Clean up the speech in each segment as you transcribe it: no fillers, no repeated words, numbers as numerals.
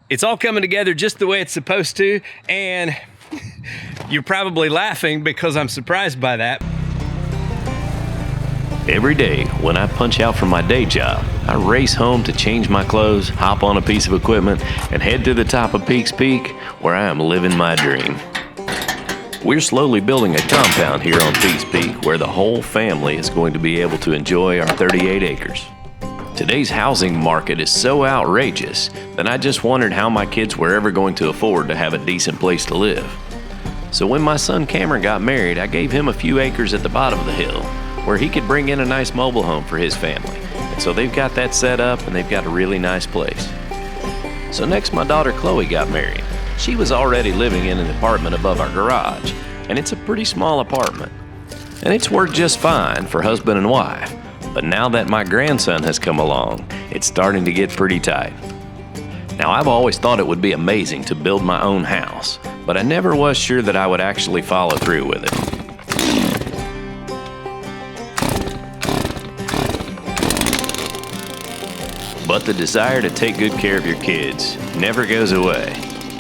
It's all coming together just the way it's supposed to, and you're probably laughing because I'm surprised by that. Every day when I punch out from my day job, I race home to change my clothes, hop on a piece of equipment, and head to the top of Peak's Peak, where I am living my dream. We're slowly building a compound here on Peak's Peak where the whole family is going to be able to enjoy our 38 acres. Today's housing market is so outrageous that I just wondered how my kids were ever going to afford to have a decent place to live. So when my son Cameron got married, I gave him a few acres at the bottom of the hill where he could bring in a nice mobile home for his family. And so they've got that set up and they've got a really nice place. So next my daughter Chloe got married. She was already living in an apartment above our garage, and it's a pretty small apartment. And it's worked just fine for husband and wife. But now that my grandson has come along, it's starting to get pretty tight. Now, I've always thought it would be amazing to build my own house, but I never was sure that I would actually follow through with it. But the desire to take good care of your kids never goes away,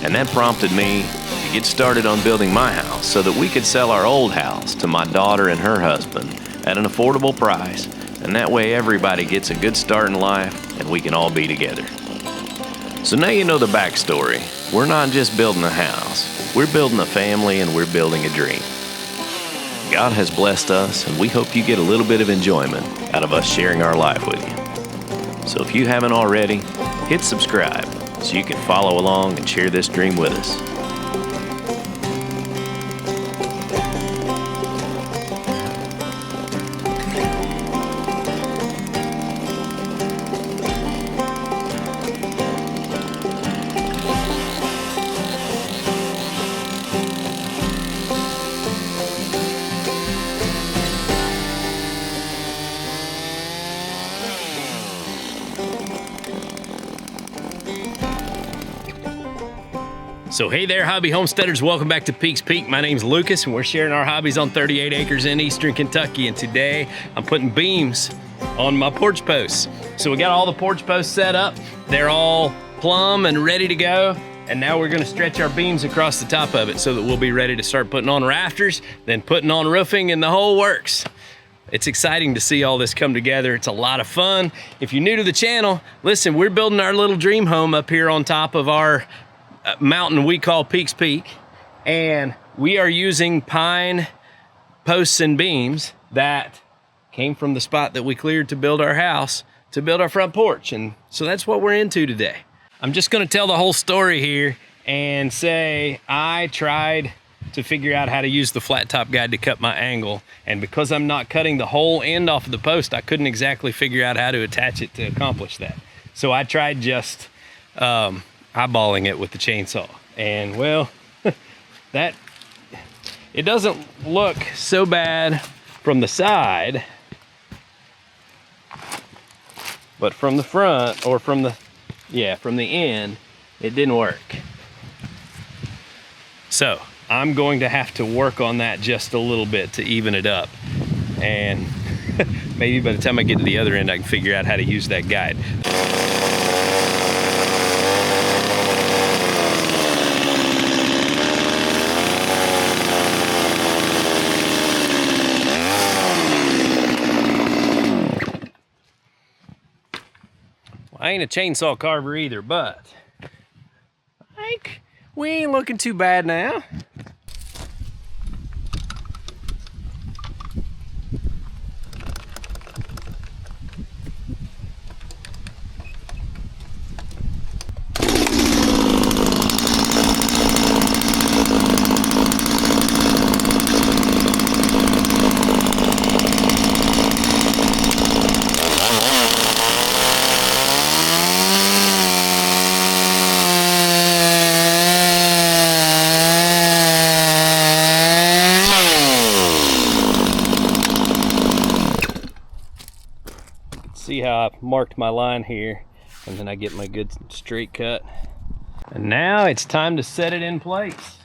and that prompted me to get started on building my house so that we could sell our old house to my daughter and her husband at an affordable price. And that way everybody gets a good start in life and we can all be together. So now you know the backstory. We're not just building a house. We're building a family and we're building a dream. God has blessed us and we hope you get a little bit of enjoyment out of us sharing our life with you. So if you haven't already, hit subscribe so you can follow along and share this dream with us. So hey there, hobby homesteaders, welcome back to Peak's Peak. My name's Lucas and we're sharing our hobbies on 38 acres in eastern Kentucky, and today I'm putting beams on my porch posts. So we got all the porch posts set up. They're all plumb and ready to go, and now we're gonna stretch our beams across the top of it so that we'll be ready to start putting on rafters, then putting on roofing, and the whole works. It's exciting to see all this come together. It's a lot of fun. If you're new to the channel, listen, we're building our little dream home up here on top of our mountain we call Peak's Peak, and we are using pine posts and beams that came from the spot that we cleared to build our house, to build our front porch. And so that's what we're into today. I'm just going to tell the whole story here and say I tried to figure out how to use the flat top guide to cut my angle, and because I'm not cutting the whole end off of the post, I couldn't exactly figure out how to attach it to accomplish that. So I tried just eyeballing it with the chainsaw, and well, it doesn't look so bad from the side, but from the front, or from the end, it didn't work. So I'm going to have to work on that just a little bit to even it up, and maybe by the time I get to the other end I can figure out how to use that guide. I ain't a chainsaw carver either, but I think we ain't looking too bad now. See how I marked my line here, and then I get my good straight cut. And now it's time to set it in place.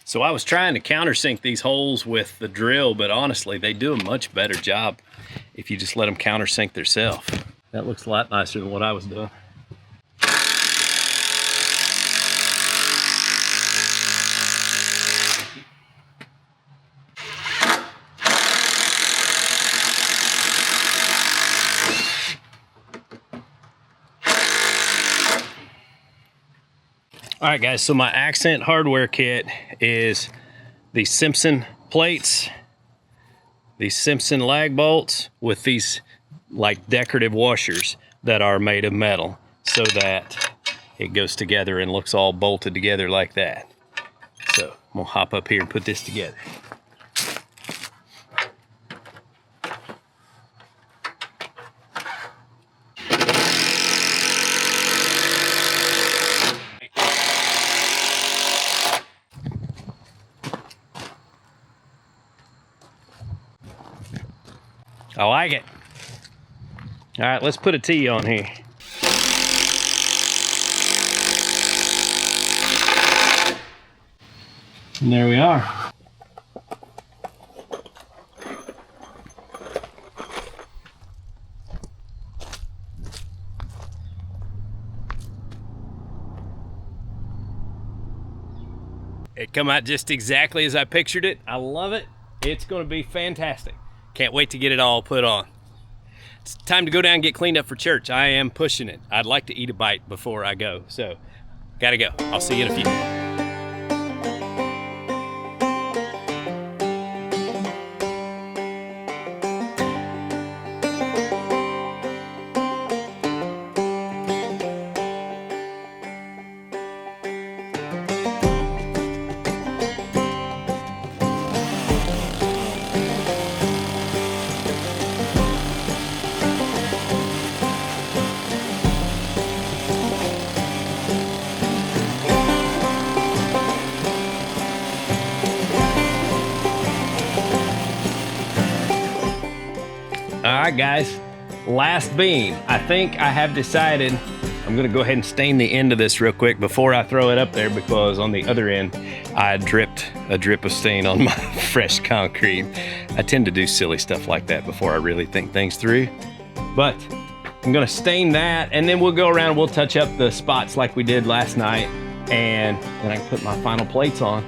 So I was trying to countersink these holes with the drill, but honestly, they do a much better job if you just let them countersink themselves. That looks a lot nicer than what I was doing. All right, guys, so my accent hardware kit is these Simpson plates, these Simpson lag bolts with these like decorative washers that are made of metal so that it goes together and looks all bolted together like that. So I'm gonna hop up here and put this together. I like it. All right, let's put a T on here. And there we are. It come out just exactly as I pictured it. I love it. It's gonna be fantastic. Can't wait to get it all put on. It's time to go down and get cleaned up for church. I am pushing it. I'd like to eat a bite before I go, so gotta go. I'll see you in a few. All right, guys, last beam. I think I have decided I'm gonna go ahead and stain the end of this real quick before I throw it up there, because on the other end, I dripped a drip of stain on my fresh concrete. I tend to do silly stuff like that before I really think things through. But I'm gonna stain that, and then we'll go around and we'll touch up the spots like we did last night, and then I can put my final plates on.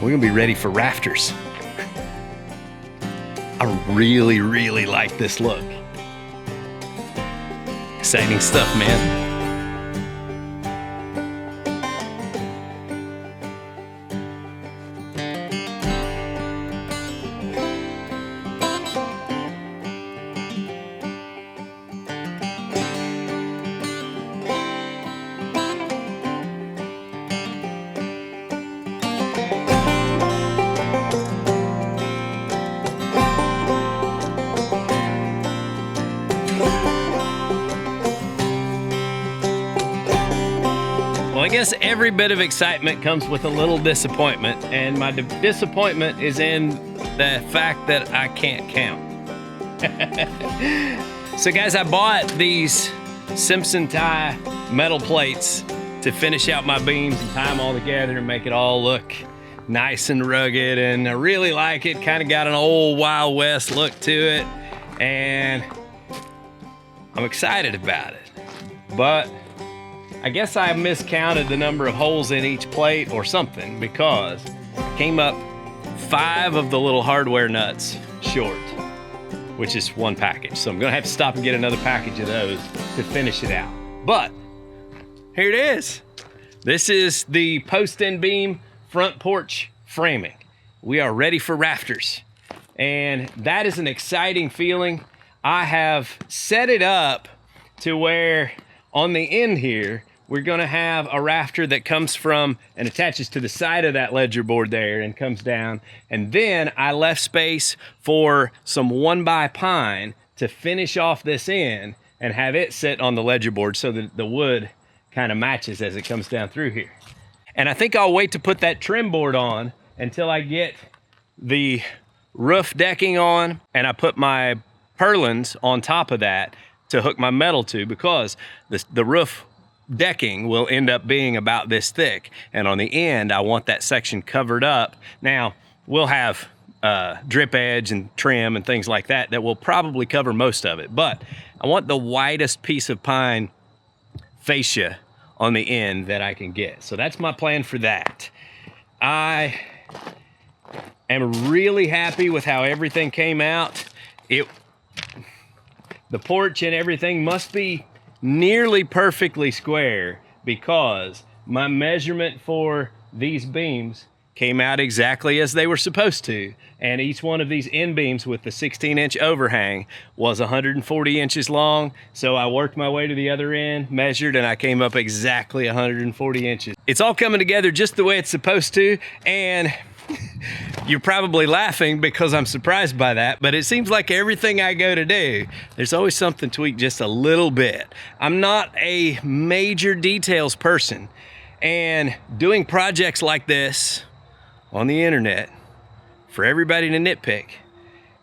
We're gonna be ready for rafters. I really, really like this look. Exciting stuff, man. I guess every bit of excitement comes with a little disappointment, and my disappointment is in the fact that I can't count. So guys, I bought these Simpson tie metal plates to finish out my beams and tie them all together and make it all look nice and rugged, and I really like it. Kind of got an old Wild West look to it, and I'm excited about it. But I guess I miscounted the number of holes in each plate or something, because I came up 5 of the little hardware nuts short, which is 1 package. So I'm gonna have to stop and get another package of those to finish it out. But here it is. This is the post and beam front porch framing. We are ready for rafters. And that is an exciting feeling. I have set it up to where on the end here, we're gonna have a rafter that comes from and attaches to the side of that ledger board there and comes down. And then I left space for some 1x pine to finish off this end and have it sit on the ledger board so that the wood kind of matches as it comes down through here. And I think I'll wait to put that trim board on until I get the roof decking on and I put my purlins on top of that to hook my metal to, because the roof decking will end up being about this thick. And on the end, I want that section covered up. Now, we'll have drip edge and trim and things like that will probably cover most of it. But I want the widest piece of pine fascia on the end that I can get. So that's my plan for that. I am really happy with how everything came out. The porch and everything must be nearly perfectly square because my measurement for these beams came out exactly as they were supposed to. And each one of these end beams with the 16-inch overhang was 140 inches long. So I worked my way to the other end, measured, and I came up exactly 140 inches. It's all coming together just the way it's supposed to. And you're probably laughing because I'm surprised by that, but it seems like everything I go to do, there's always something tweaked just a little bit. I'm not a major details person, and doing projects like this on the internet for everybody to nitpick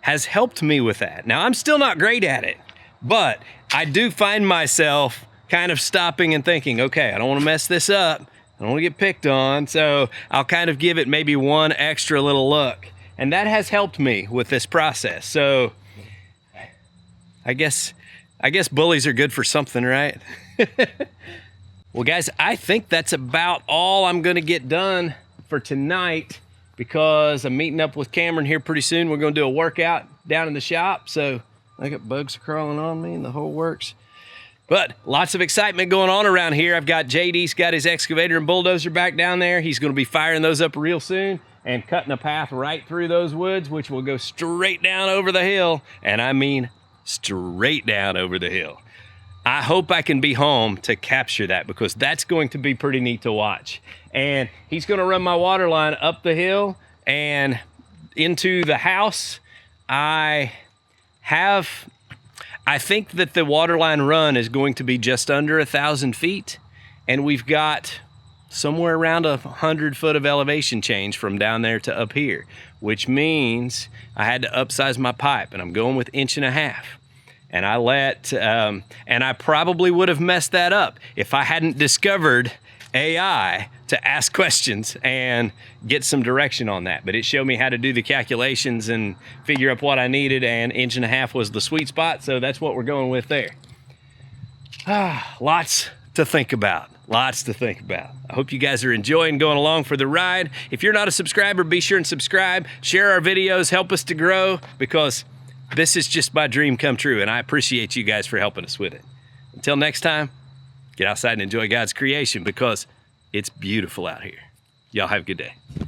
has helped me with that. Now, I'm still not great at it, but I do find myself kind of stopping and thinking, okay, I don't want to mess this up. I don't want to get picked on, so I'll kind of give it maybe one extra little look. And that has helped me with this process. So I guess bullies are good for something, right? Well, guys, I think that's about all I'm going to get done for tonight because I'm meeting up with Cameron here pretty soon. We're going to do a workout down in the shop. So I got bugs crawling on me and the whole works. But lots of excitement going on around here. I've got JD's got his excavator and bulldozer back down there. He's going to be firing those up real soon and cutting a path right through those woods, which will go straight down over the hill. And I mean straight down over the hill. I hope I can be home to capture that because that's going to be pretty neat to watch. And he's going to run my water line up the hill and into the house. I think that the waterline run is going to be just under 1,000 feet, and we've got somewhere around 100 foot of elevation change from down there to up here, which means I had to upsize my pipe, and I'm going with 1.5 inches. And and I probably would have messed that up if I hadn't discovered AI to ask questions and get some direction on that. But it showed me how to do the calculations and figure up what I needed, and 1.5 inches was the sweet spot, so that's what we're going with there. Lots to think about. Lots to think about. I hope you guys are enjoying going along for the ride. If you're not a subscriber, be sure and subscribe. Share our videos, help us to grow, because this is just my dream come true, and I appreciate you guys for helping us with it. Until next time, get outside and enjoy God's creation because it's beautiful out here. Y'all have a good day.